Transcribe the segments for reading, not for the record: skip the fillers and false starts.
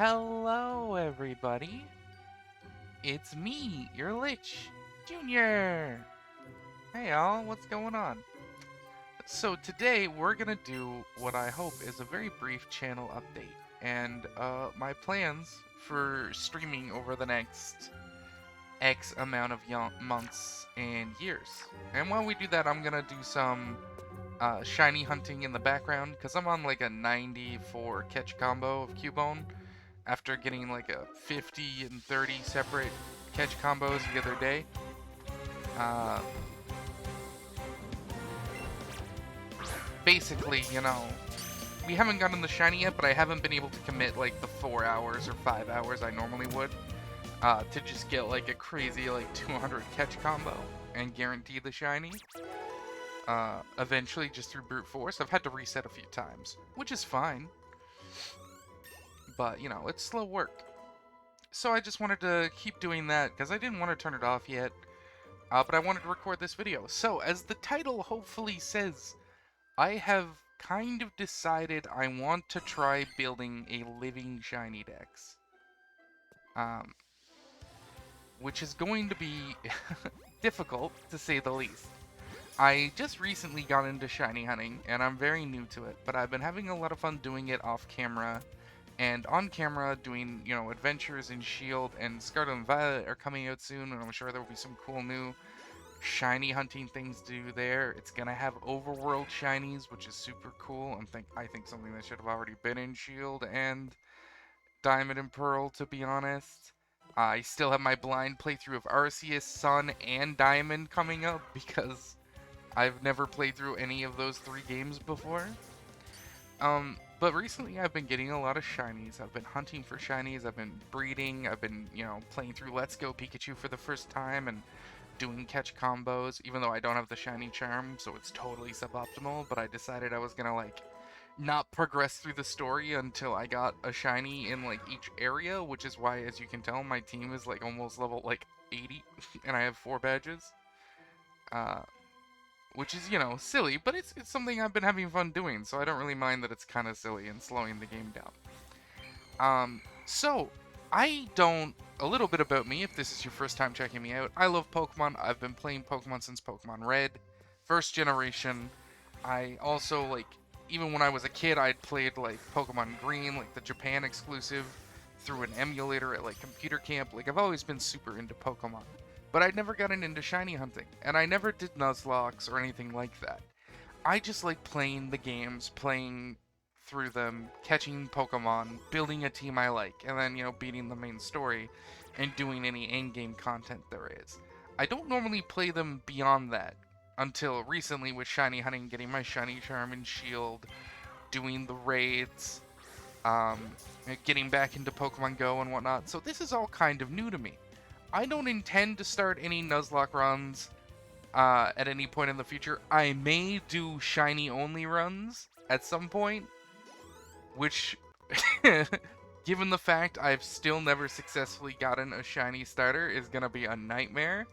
Hello, everybody. It's me, your Lich, Junior. Hey, y'all, what's going on? So today we're gonna do what I hope is a very brief channel update and my plans for streaming over the next X amount of months and years. And while we do that, I'm gonna do some shiny hunting in the background because I'm on like a 94 catch combo of Cubone after getting like a 50 and 30 separate catch combos the other day. Uh, Basically, we haven't gotten the shiny yet, but I haven't been able to commit like the 4 hours or 5 hours I normally would to just get like a crazy like 200 catch combo and guarantee the shiny. Eventually, just through brute force, I've had to reset a few times, which is fine. But, it's slow work. So I just wanted to keep doing that because I didn't want to turn it off yet. But I wanted to record this video. So, as the title hopefully says, I have kind of decided I want to try building a living Shiny-dex. Which is going to be difficult, to say the least. I just recently got into shiny hunting, and I'm very new to it, but I've been having a lot of fun doing it off camera, and on camera doing, adventures in Shield, and Scarlet and Violet are coming out soon, and I'm sure there will be some cool new shiny hunting things to do there. It's gonna have overworld shinies, which is super cool, and I think something that should have already been in Shield and Diamond and Pearl, to be honest. I still have my blind playthrough of Arceus, Sun, and Diamond coming up because I've never played through any of those 3 games before. But recently I've been getting a lot of shinies. I've been hunting for shinies, I've been breeding, I've been, playing through Let's Go Pikachu for the first time and doing catch combos, even though I don't have the shiny charm, so it's totally suboptimal, but I decided I was gonna, not progress through the story until I got a shiny in, each area, which is why, as you can tell, my team is, almost level, 80, and I have 4 badges. Which is, silly, but it's something I've been having fun doing, so I don't really mind that it's kind of silly and slowing the game down. So, a little bit about me, if this is your first time checking me out. I love Pokemon. I've been playing Pokemon since Pokemon Red, first generation. I also, even when I was a kid, I'd played, Pokemon Green, the Japan exclusive, through an emulator at, computer camp. I've always been super into Pokemon. But I'd never gotten into shiny hunting, and I never did Nuzlocke or anything like that. I just like playing the games, playing through them, catching Pokemon, building a team I like, and then, beating the main story and doing any in-game content there is. I don't normally play them beyond that until recently with shiny hunting, getting my shiny charm and shield, doing the raids, getting back into Pokemon Go and whatnot. So this is all kind of new to me. I don't intend to start any Nuzlocke runs at any point in the future. I may do shiny-only runs at some point, which, given the fact I've still never successfully gotten a shiny starter, is going to be a nightmare.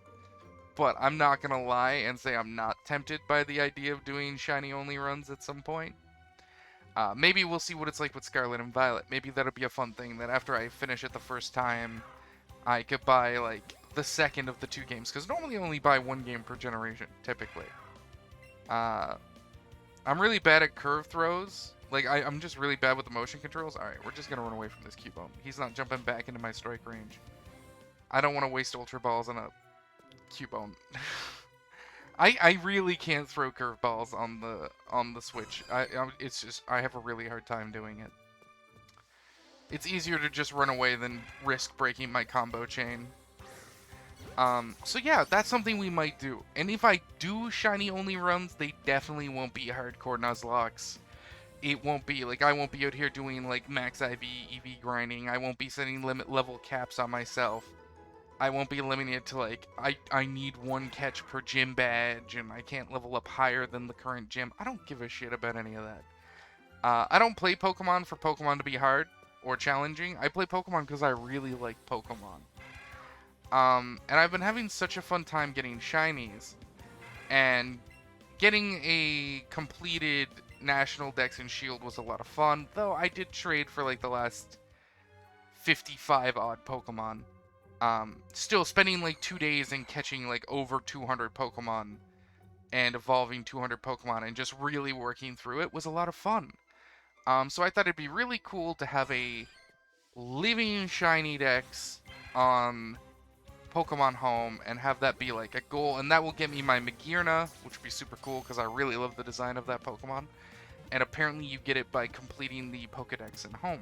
But I'm not going to lie and say I'm not tempted by the idea of doing shiny-only runs at some point. Maybe we'll see what it's like with Scarlet and Violet. Maybe that'll be a fun thing, that after I finish it the first time, I could buy, the second of the 2 games, because normally I only buy 1 game per generation, typically. I'm really bad at curve throws. I'm just really bad with the motion controls. Alright, we're just gonna run away from this Cubone. He's not jumping back into my strike range. I don't want to waste Ultra Balls on a Cubone. I really can't throw curveballs on the Switch. It's just, I have a really hard time doing it. It's easier to just run away than risk breaking my combo chain. So yeah, that's something we might do. And if I do shiny-only runs, they definitely won't be hardcore Nuzlocke. It won't be, I won't be out here doing, max IV, EV grinding. I won't be setting limit level caps on myself. I won't be limited to, I need 1 catch per gym badge, and I can't level up higher than the current gym. I don't give a shit about any of that. I don't play Pokemon for Pokemon to be hard or challenging. I play Pokemon because I really like Pokemon. And I've been having such a fun time getting shinies, and getting a completed National Dex and Shield was a lot of fun, though I did trade for the last 55 odd Pokemon. Still spending like 2 days and catching like over 200 Pokemon and evolving 200 Pokemon and just really working through it was a lot of fun. So I thought it'd be really cool to have a living Shiny-dex on Pokemon Home and have that be like a goal, and that will get me my Magearna, which would be super cool because I really love the design of that Pokemon. And apparently you get it by completing the Pokedex in Home.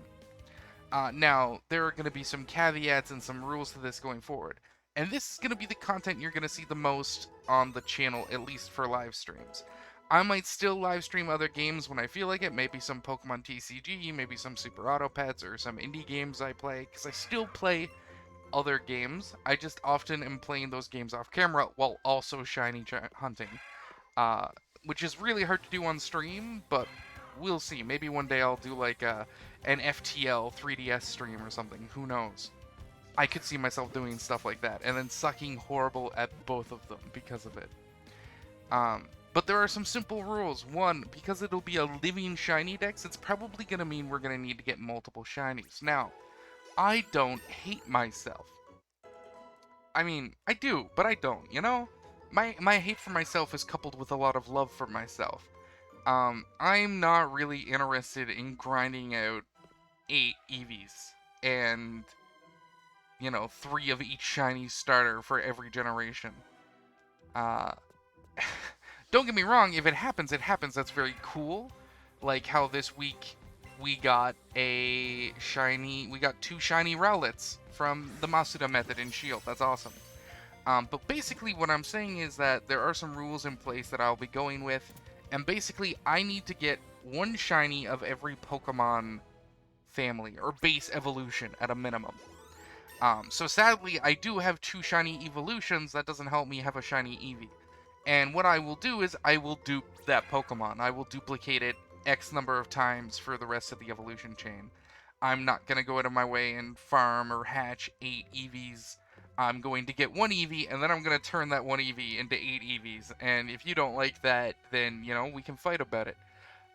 Now, there are going to be some caveats and some rules to this going forward. And this is going to be the content you're going to see the most on the channel, at least for live streams. I might still live stream other games when I feel like it, maybe some Pokemon TCG, maybe some Super Auto Pets, or some indie games I play, because I still play other games. I just often am playing those games off camera while also shiny hunting, uh, which is really hard to do on stream, but we'll see. Maybe one day I'll do like an FTL 3DS stream or something. Who knows? I could see myself doing stuff like that and then sucking horrible at both of them because of it. But there are some simple rules. One, because it'll be a living Shiny-dex, it's probably going to mean we're going to need to get multiple shinies. Now, I don't hate myself. I mean, I do, but I don't, you know? My hate for myself is coupled with a lot of love for myself. I'm not really interested in grinding out 8 EVs and, 3 of each shiny starter for every generation. Don't get me wrong, if it happens, it happens. That's very cool. Like how this week we got we got 2 shiny Rowlets from the Masuda method in Shield. That's awesome. But basically what I'm saying is that there are some rules in place that I'll be going with, and basically I need to get 1 shiny of every Pokemon family, or base evolution at a minimum. So sadly, I do have 2 shiny evolutions. That doesn't help me have a shiny Eevee. And what I will do is I will dupe that Pokemon. I will duplicate it X number of times for the rest of the evolution chain. I'm not going to go out of my way and farm or hatch 8 EVs. I'm going to get 1 EV, and then I'm going to turn that 1 EV into 8 EVs. And if you don't like that, then, we can fight about it.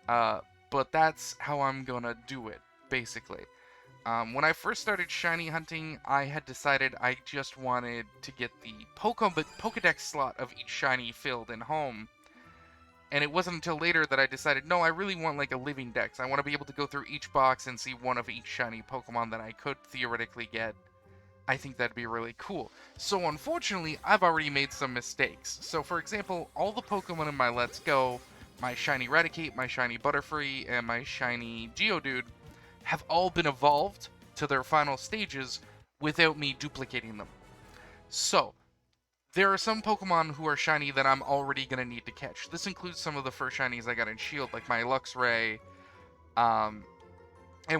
But that's how I'm going to do it, basically. When I first started shiny hunting, I had decided I just wanted to get the Pokedex slot of each shiny filled in Home. And it wasn't until later that I decided, no, I really want like a living dex. I want to be able to go through each box and see 1 of each shiny Pokemon that I could theoretically get. I think that'd be really cool. So unfortunately, I've already made some mistakes. So for example, all the Pokemon in my Let's Go, my shiny Raticate, my shiny Butterfree, and my shiny Geodude, have all been evolved to their final stages without me duplicating them. So, there are some Pokemon who are shiny that I'm already going to need to catch. This includes some of the first shinies I got in Shield, like my Luxray, and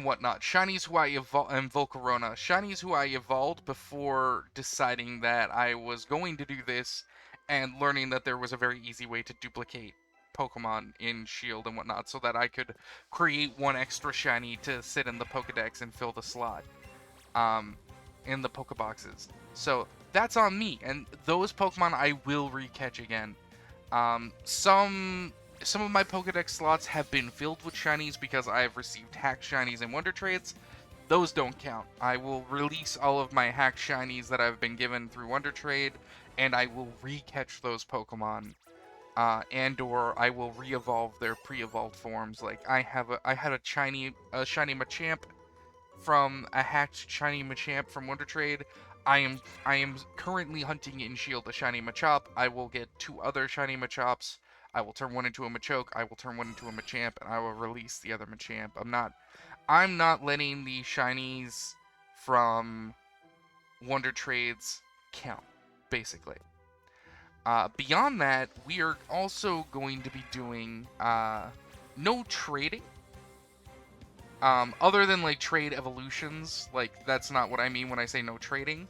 whatnot. Shinies who and Volcarona. Shinies who I evolved before deciding that I was going to do this and learning that there was a very easy way to duplicate Pokemon in Shield and whatnot, so that I could create 1 extra shiny to sit in the Pokedex and fill the slot in the Pokeboxes. So that's on me, and those Pokemon I will recatch again. Some of my Pokedex slots have been filled with shinies because I have received hacked shinies and Wonder Trades. Those don't count. I will release all of my hacked shinies that I've been given through Wonder Trade, and I will recatch those Pokemon. And/or I will re-evolve their pre-evolved forms. Like I had a shiny Machamp from a hacked shiny Machamp from Wonder Trade. I am currently hunting in Shield a shiny Machop. I will get 2 other shiny Machops. I will turn 1 into a Machoke. I will turn 1 into a Machamp, and I will release the other Machamp. I'm not letting the shinies from Wonder Trades count, basically. Beyond that, we are also going to be doing no trading. Other than like trade evolutions, like that's not what I mean when I say no trading.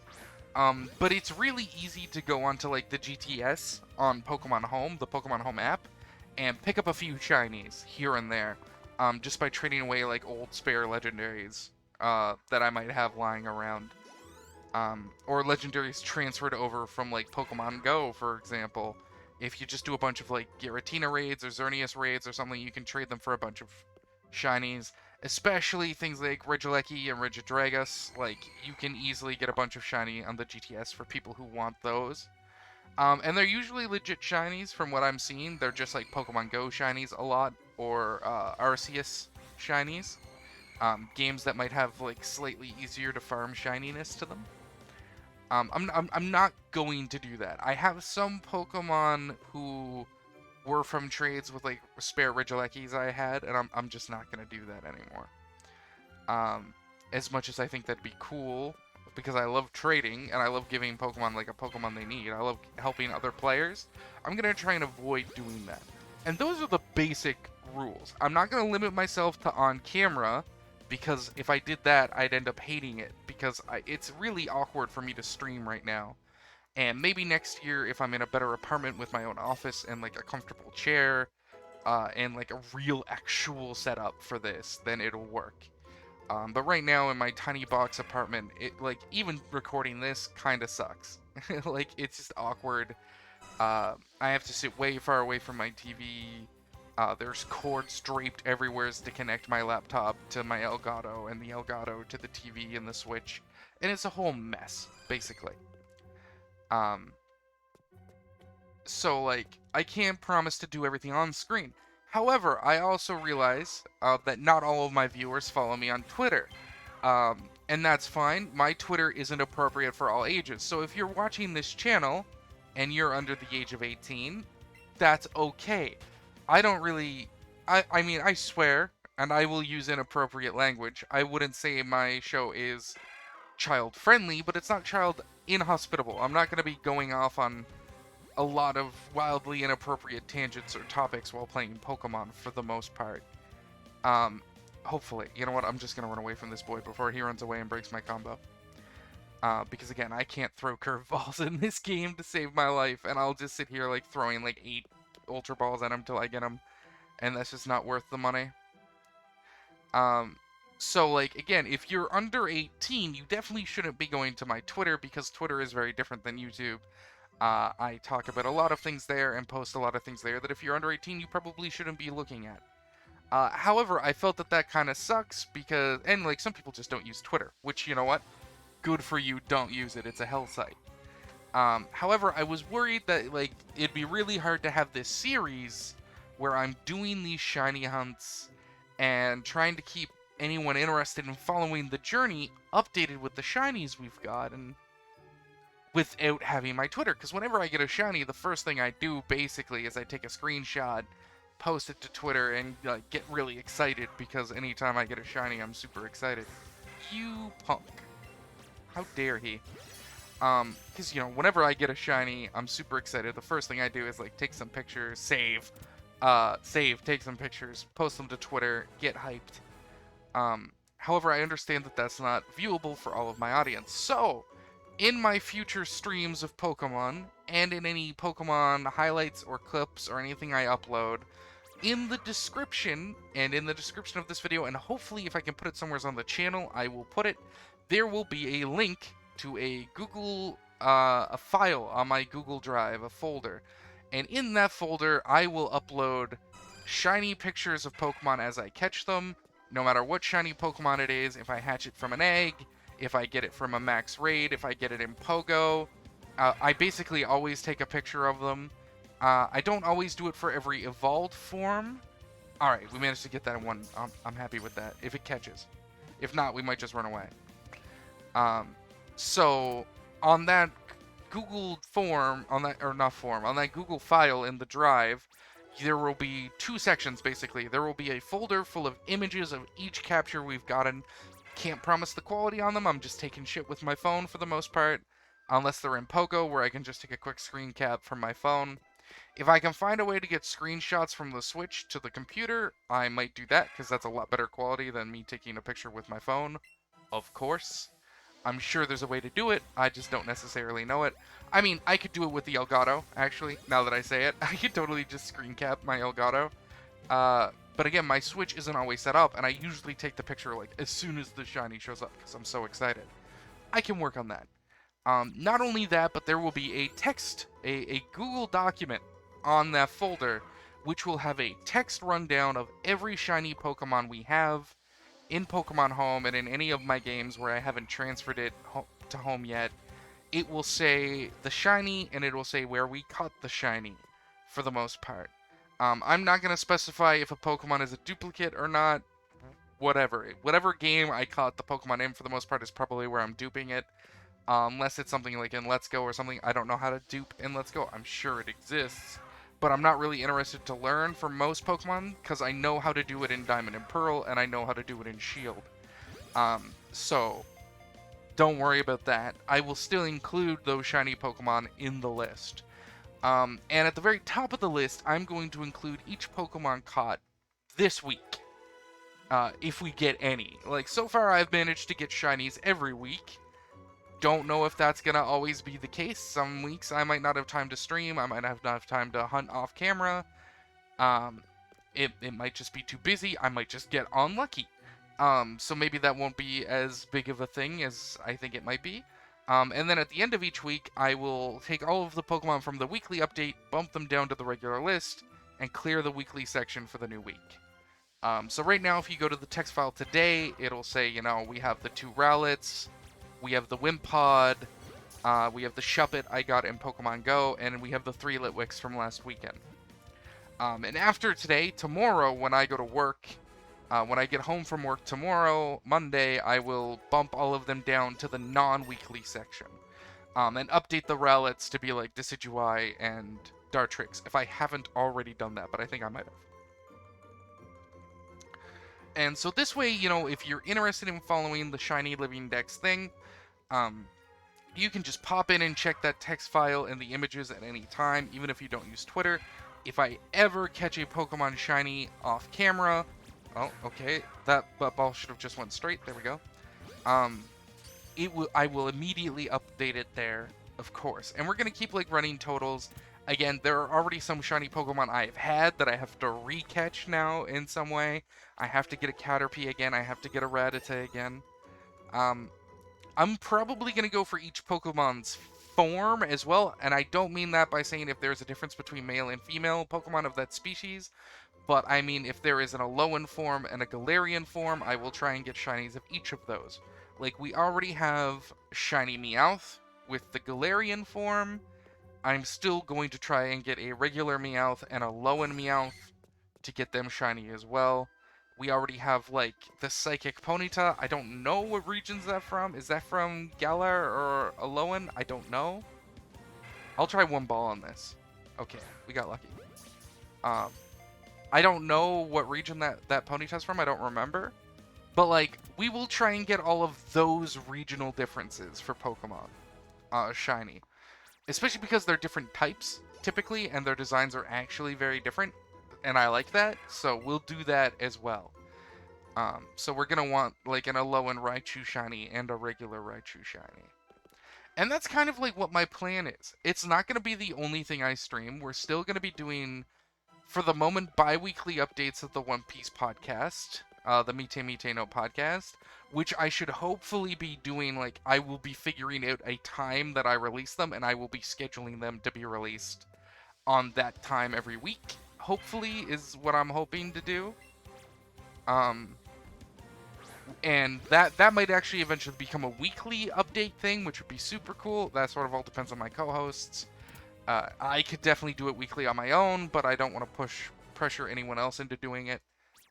But it's really easy to go onto like the GTS on Pokemon Home, the Pokemon Home app, and pick up a few shinies here and there, just by trading away like old spare legendaries that I might have lying around. Or legendaries transferred over from like Pokemon Go, for example. If you just do a bunch of like Giratina raids or Xerneas raids or something, you can trade them for a bunch of shinies. especially things like Regieleki and Regidragus. Like, you can easily get a bunch of shiny on the GTS for people who want those. And they're usually legit shinies from what I'm seeing. They're just like Pokemon Go shinies a lot, or Arceus shinies. Games that might have like slightly easier to farm shininess to them. I'm not going to do that. I have some Pokemon who were from trades with like spare Regielekis I had, and I'm just not gonna do that anymore. As much as I think that'd be cool, because I love trading and I love giving Pokemon like a Pokemon they need. I love helping other players. I'm gonna try and avoid doing that. And those are the basic rules. I'm not gonna limit myself to on camera, because if I did that, I'd end up hating it, because it's really awkward for me to stream right now. And maybe next year, if I'm in a better apartment with my own office and like a comfortable chair, and like a real actual setup for this, then it'll work. But right now in my tiny box apartment, it like even recording this kind of sucks. Like, it's just awkward. I have to sit way far away from my TV. There's cords draped everywhere to connect my laptop to my Elgato, and the Elgato to the TV and the Switch, and it's a whole mess, basically. Um, so like, I can't promise to do everything on screen. However, I also realize that not all of my viewers follow me on Twitter. And that's fine. My Twitter isn't appropriate for all ages. So if you're watching this channel and you're under the age of 18, that's okay. I don't really... I mean, I swear, and I will use inappropriate language. I wouldn't say my show is child-friendly, but it's not child inhospitable. I'm not going to be going off on a lot of wildly inappropriate tangents or topics while playing Pokemon for the most part. Hopefully. You know what? I'm just going to run away from this boy before he runs away and breaks my combo. Because again, I can't throw curveballs in this game to save my life, and I'll just sit here like throwing like 8 Ultra Balls at him till I get him, and that's just not worth the money. So like, again, if you're under 18, you definitely shouldn't be going to my Twitter, because Twitter is very different than YouTube. I talk about a lot of things there and post a lot of things there that if you're under 18, you probably shouldn't be looking at. However, I felt that kind of sucks because, and like, some people just don't use Twitter, which, you know what? Good for you, don't use it. It's a hell site. However, I was worried that, like, it'd be really hard to have this series where I'm doing these shiny hunts and trying to keep anyone interested in following the journey updated with the shinies we've got, and without having my Twitter. Because whenever I get a shiny, the first thing I do, basically, is I take a screenshot, post it to Twitter, and get really excited, because anytime I get a shiny, I'm super excited. You punk. How dare he? Because, you know, whenever I get a shiny, I'm super excited. The first thing I do is, like, take some pictures, save, take some pictures, post them to Twitter, get hyped. However, I understand that that's not viewable for all of my audience. So, in my future streams of Pokemon, and in any Pokemon highlights or clips or anything I upload, in the description, and in the description of this video, and hopefully if I can put it somewhere on the channel, I will put it, there will be a link to a Google, a file on my Google Drive, a folder. And in that folder, I will upload shiny pictures of Pokemon as I catch them, no matter what shiny Pokemon it is, if I hatch it from an egg, if I get it from a max raid, if I get it in Pogo. I basically always take a picture of them. I don't always do it for every evolved form. Alright, we managed to get that one. I'm happy with that, if it catches. If not, we might just run away. So, on that Google form, on that Google file in the drive, there will be 2 sections, basically. There will be a folder full of images of each capture we've gotten. Can't promise the quality on them, I'm just taking shit with my phone for the most part. Unless they're in Pogo, where I can just take a quick screen cap from my phone. If I can find a way to get screenshots from the Switch to the computer, I might do that, because that's a lot better quality than me taking a picture with my phone. Of course. I'm sure there's a way to do it, I just don't necessarily know it. I mean, I could do it with the Elgato, actually, now that I say it. I could totally just screen cap my Elgato. But again, my Switch isn't always set up, and I usually take the picture, like, as soon as the shiny shows up, because I'm so excited. I can work on that. Not only that, but there will be a text, a Google document on that folder, which will have a text rundown of every shiny Pokemon we have, in Pokemon Home and in any of my games where I haven't transferred it to home yet, it will say the shiny and it will say where we caught the shiny for the most part. I'm not going to specify if a Pokemon is a duplicate or not. Whatever game I caught the Pokemon in for the most part is probably where I'm duping it. Unless it's something like in Let's Go or something. I don't know how to dupe in Let's Go. I'm sure it exists, but I'm not really interested to learn for most Pokemon because I know how to do it in Diamond and Pearl and I know how to do it in Shield. So don't worry about that. I will still include those shiny Pokemon in the list. And at the very top of the list, I'm going to include each Pokemon caught this week. If we get any. Like, so far I've managed to get shinies every week. Don't know if that's going to always be the case. Some weeks I might not have time to stream. I might not have time to hunt off camera. It might just be too busy. I might just get unlucky. So maybe that won't be as big of a thing as I think it might be. And then at the end of each week, I will take all of the Pokemon from the weekly update, bump them down to the regular list, and clear the weekly section for the new week. So right now, if you go to the text file today, it'll say, you know, we have the 2 Rowlets, we have the Wimpod, we have the Shuppet I got in Pokemon Go, and we have the 3 Litwicks from last weekend. And after today, tomorrow, when I go to work, when I get home from work tomorrow, Monday, I will bump all of them down to the non-weekly section. And update the Rowlets to be like Decidueye and Dartrix, if I haven't already done that, but I think I might have. And so this way, you know, if you're interested in following the Shiny Living Dex thing, you can just pop in and check that text file and the images at any time, even if you don't use Twitter. If I ever catch a Pokemon Shiny off camera... Oh, okay. That ball should have just went straight. There we go. I will immediately update it there, of course. And we're going to keep, like, running totals. Again, there are already some shiny Pokemon I've had that I have to re-catch now in some way. I have to get a Caterpie again. I have to get a Rattata again. I'm probably going to go for each Pokemon's form as well. And I don't mean that by saying if there's a difference between male and female Pokemon of that species. But I mean, if there is an Alolan form and a Galarian form, I will try and get shinies of each of those. Like, we already have Shiny Meowth with the Galarian form. I'm still going to try and get a regular Meowth and a Alolan Meowth to get them shiny as well. We already have, like, the Psychic Ponyta. I don't know what region's that from. Is that from Galar or Alolan? I don't know. I'll try one ball on this. Okay, we got lucky. I don't know what region that Ponyta's from. I don't remember. But, like, we will try and get all of those regional differences for Pokemon shiny. Especially because they're different types, typically, and their designs are actually very different. And I like that, so we'll do that as well. So we're going to want, like, an Alolan Raichu shiny and a regular Raichu shiny. And that's kind of, like, what my plan is. It's not going to be the only thing I stream. We're still going to be doing, for the moment, bi-weekly updates of the One Piece podcast, the Mite no podcast, which I should hopefully be doing, like, I will be figuring out a time that I release them, and I will be scheduling them to be released on that time every week, hopefully, is what I'm hoping to do. And that might actually eventually become a weekly update thing, which would be super cool. That sort of all depends on my co-hosts. I could definitely do it weekly on my own, but I don't want to pressure anyone else into doing it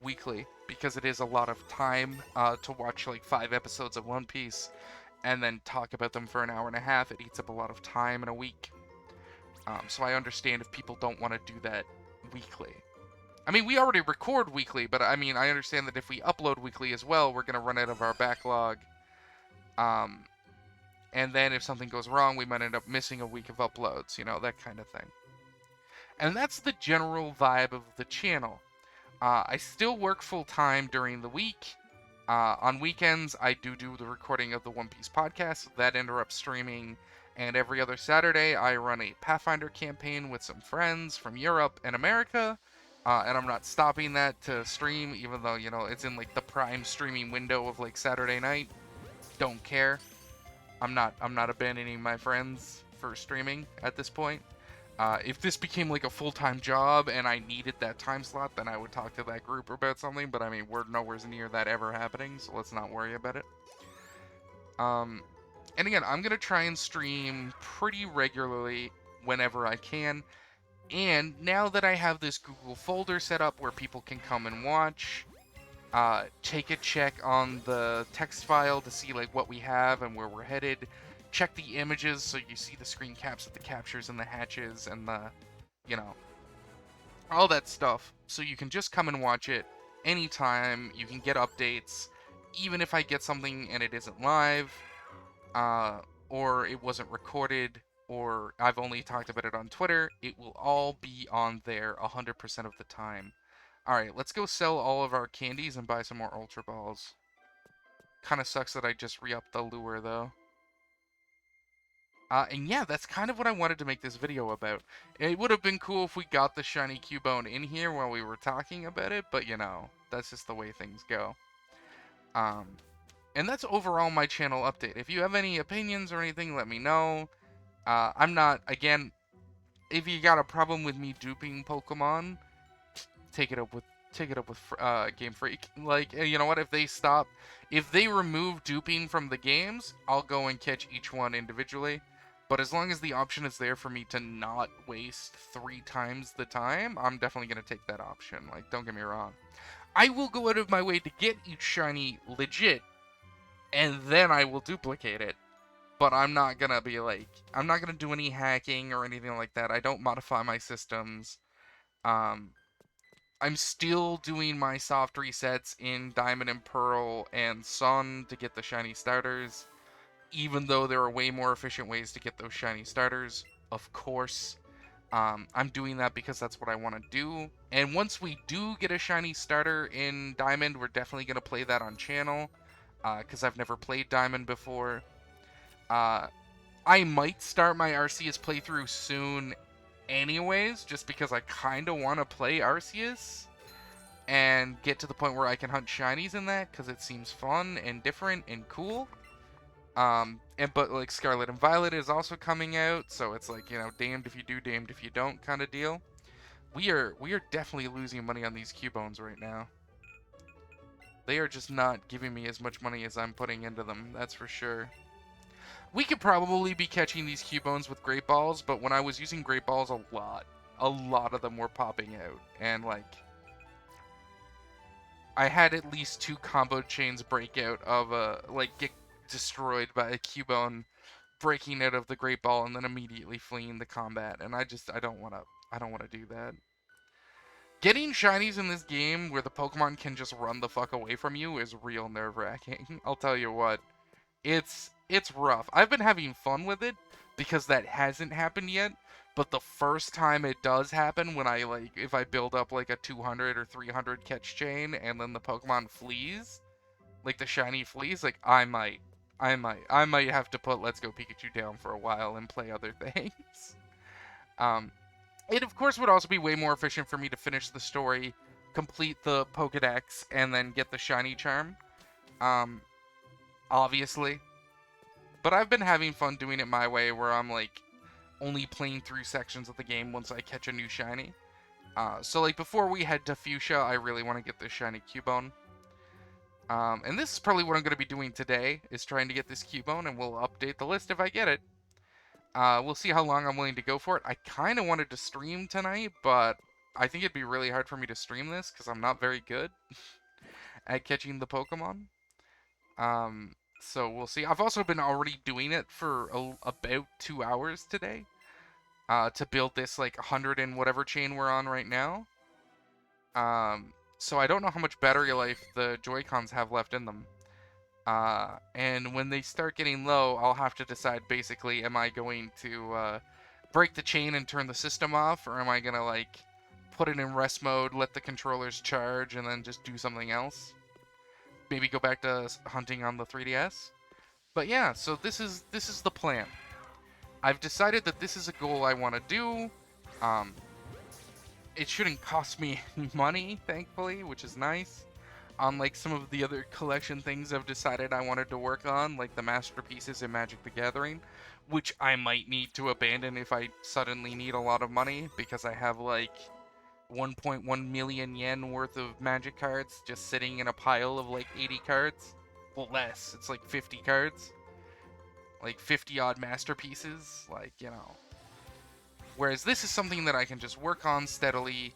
weekly, because it is a lot of time to watch like 5 episodes of One Piece and then talk about them for an hour and a half. It eats up a lot of time in a week. So I understand if people don't want to do that weekly. I mean, we already record weekly, but I mean, I understand that if we upload weekly as well, we're going to run out of our backlog. And then if something goes wrong, we might end up missing a week of uploads, you know, that kind of thing. And that's the general vibe of the channel. I still work full-time during the week. On weekends, I do the recording of the One Piece podcast. That interrupts streaming. And every other Saturday, I run a Pathfinder campaign with some friends from Europe and America. And I'm not stopping that to stream, even though, you know, it's in, like, the prime streaming window of, like, Saturday night. Don't care. I'm not abandoning my friends for streaming at this point. If this became like a full-time job and I needed that time slot, then I would talk to that group about something, but I mean, we're nowhere near that ever happening, so let's not worry about it. And again, I'm going to try and stream pretty regularly whenever I can. And now that I have this Google folder set up where people can come and watch, take a check on the text file to see like what we have and where we're headed. Check the images so you see the screen caps of the captures and the hatches and the, you know, all that stuff. So you can just come and watch it anytime. You can get updates, even if I get something and it isn't live, or it wasn't recorded, or I've only talked about it on Twitter. It will all be on there 100% of the time. Alright, let's go sell all of our candies and buy some more Ultra Balls. Kinda sucks that I just re-upped the lure, though. And yeah, that's kind of what I wanted to make this video about. It would have been cool if we got the shiny Cubone in here while we were talking about it, but you know, that's just the way things go. And that's overall my channel update. If you have any opinions or anything, let me know. I'm not, again, if you got a problem with me duping Pokemon, take it up with Game Freak. Like, you know what? If they remove duping from the games, I'll go and catch each one individually. But as long as the option is there for me to not waste 3 times the time, I'm definitely gonna take that option. Like, don't get me wrong. I will go out of my way to get each shiny legit, and then I will duplicate it. But I'm not gonna be like, I'm not gonna do any hacking or anything like that. I don't modify my systems. I'm still doing my soft resets in Diamond and Pearl and Sun to get the shiny starters, even though there are way more efficient ways to get those shiny starters, of course. I'm doing that because that's what I want to do. And once we do get a shiny starter in Diamond, we're definitely going to play that on channel, because I've never played Diamond before. I might start my Arceus playthrough soon anyways, just because I kind of want to play Arceus and get to the point where I can hunt shinies in that, because it seems fun and different and cool. But like Scarlet and Violet is also coming out, so it's like, you know, damned if you do, damned if you don't kind of deal. We are definitely losing money on these Cubones right now. They are just not giving me as much money as I'm putting into them, that's for sure. We could probably be catching these Cubones with Great Balls, but when I was using Great Balls a lot of them were popping out, and like, I had at least 2 combo chains break out of like get destroyed by a Cubone breaking out of the Great Ball and then immediately fleeing the combat, and I don't want to do that. Getting shinies in this game where the Pokemon can just run the fuck away from you is real nerve-wracking. I'll tell you what. It's rough. I've been having fun with it because that hasn't happened yet, but the first time it does happen, when if I build up like a 200 or 300 catch chain and then the Pokemon flees, like the shiny flees, like I might have to put Let's Go Pikachu down for a while and play other things. It of course would also be way more efficient for me to finish the story, complete the Pokedex, and then get the shiny charm. Obviously. But I've been having fun doing it my way, where I'm like only playing through sections of the game once I catch a new shiny. So like before we head to Fuchsia, I really want to get this shiny Cubone. And this is probably what I'm going to be doing today, is trying to get this Cubone, and we'll update the list if I get it. We'll see how long I'm willing to go for it. I kind of wanted to stream tonight, but I think it'd be really hard for me to stream this, because I'm not very good at catching the Pokemon. So we'll see. I've also been already doing it for about 2 hours today, to build this like 100 and whatever chain we're on right now. So I don't know how much battery life the Joy-Cons have left in them. And when they start getting low, I'll have to decide basically, am I going to break the chain and turn the system off, or am I gonna like put it in rest mode, let the controllers charge, and then just do something else? Maybe go back to hunting on the 3DS. But yeah, so this is the plan. I've decided that this is a goal I want to do. It shouldn't cost me any money, thankfully, which is nice. on like some of the other collection things I've decided I wanted to work on, like the masterpieces in Magic the Gathering, which I might need to abandon if I suddenly need a lot of money because I have like 1.1 million yen worth of Magic cards just sitting in a pile of like 80 cards. Well, less. It's like 50 cards. Like 50 odd masterpieces. Like, you know. Whereas this is something that I can just work on steadily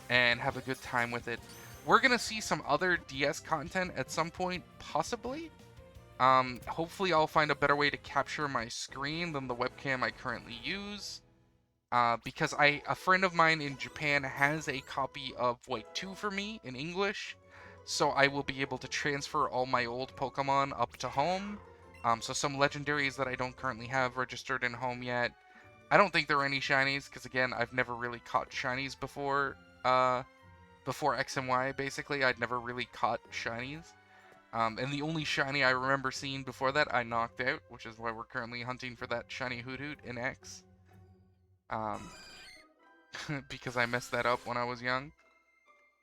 and have a good time with it. We're gonna see some other DS content at some point, possibly. Hopefully I'll find a better way to capture my screen than the webcam I currently use. Because a friend of mine in Japan has a copy of White 2 for me in English, so I will be able to transfer all my old Pokemon up to home. So some legendaries that I don't currently have registered in home yet. I don't think there are any shinies, because again, I've never really caught shinies before, before X and Y, basically. I'd never really caught shinies. And the only shiny I remember seeing before that, I knocked out, which is why we're currently hunting for that shiny Hoothoot in X. Um, because I messed that up when I was young.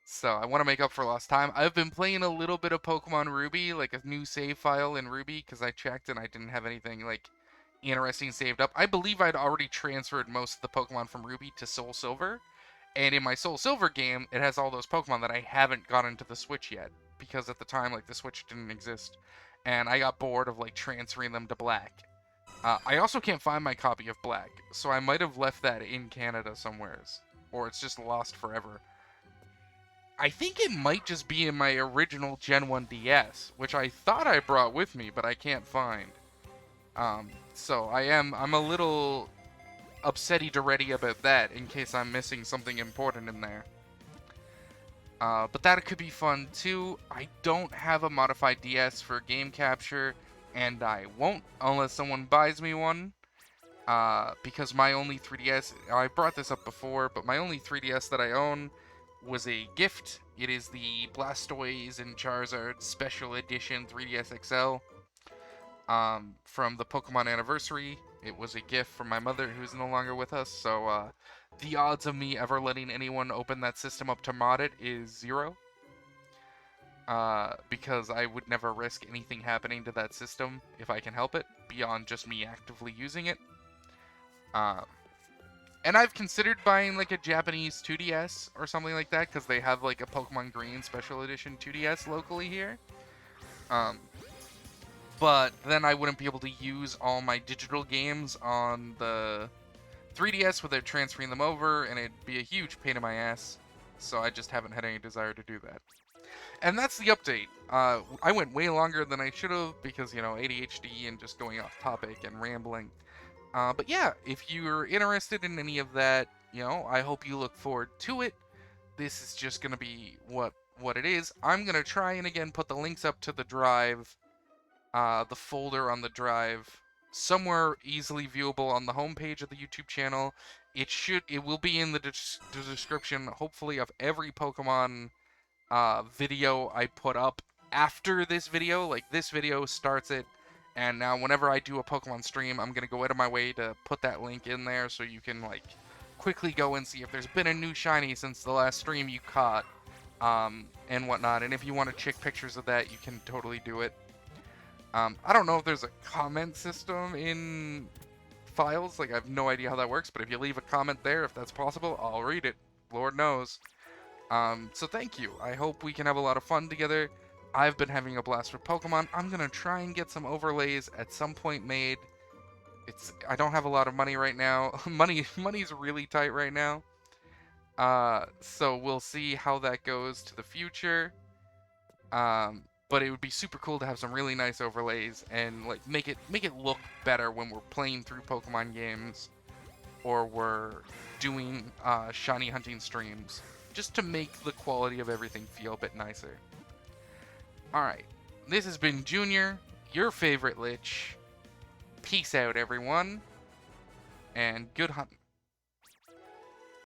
So I want to make up for lost time. I've been playing a little bit of Pokemon Ruby, like a new save file in Ruby, because I checked and I didn't have anything like interesting saved up. I believe I'd already transferred most of the Pokemon from Ruby to Soul Silver, and in my Soul Silver game, it has all those Pokemon that I haven't gotten to the Switch yet, because at the time, like, the Switch didn't exist, and I got bored of like transferring them to Black. I also can't find my copy of Black, so I might have left that in Canada somewheres, or it's just lost forever. I think it might just be in my original Gen 1 DS, which I thought I brought with me, but I can't find. So I'm a little upsetty-deready about that in case I'm missing something important in there. But that could be fun too. I don't have a modified DS for game capture, and I won't unless someone buys me one. Because my only 3DS, I brought this up before, but my only 3DS that I own was a gift. It is the Blastoise and Charizard Special Edition 3DS XL from the Pokemon Anniversary. It was a gift from my mother who's no longer with us, so the odds of me ever letting anyone open that system up to mod it is 0. Because I would never risk anything happening to that system if I can help it, beyond just me actively using it. And I've considered buying like a Japanese 2DS or something like that, because they have like a Pokemon Green Special Edition 2DS locally here. But then I wouldn't be able to use all my digital games on the 3DS without transferring them over, and it'd be a huge pain in my ass. So I just haven't had any desire to do that. And that's the update. I went way longer than I should have because, you know, ADHD and just going off topic and rambling. But yeah, if you're interested in any of that, you know, I hope you look forward to it. This is just going to be what it is. I'm going to try and again put the links up to the drive, the folder on the drive, somewhere easily viewable on the homepage of the YouTube channel. It will be in the description, hopefully, of every Pokemon video I put up after this video. Like, this video starts it, and now whenever I do a Pokemon stream, I'm going to go out of my way to put that link in there so you can, like, quickly go and see if there's been a new shiny since the last stream you caught, and whatnot. And if you want to check pictures of that, you can totally do it. I don't know if there's a comment system in files, like I have no idea how that works, but if you leave a comment there, if that's possible, I'll read it. Lord knows. So thank you. I hope we can have a lot of fun together. I've been having a blast with Pokemon. I'm gonna try and get some overlays at some point made. I don't have a lot of money right now. Money's really tight right now. So we'll see how that goes to the future. But it would be super cool to have some really nice overlays and like make it look better when we're playing through Pokemon games or we're doing shiny hunting streams, just to make the quality of everything feel a bit nicer. Alright, this has been Junior, your favorite Lich. Peace out, everyone, and good hunting.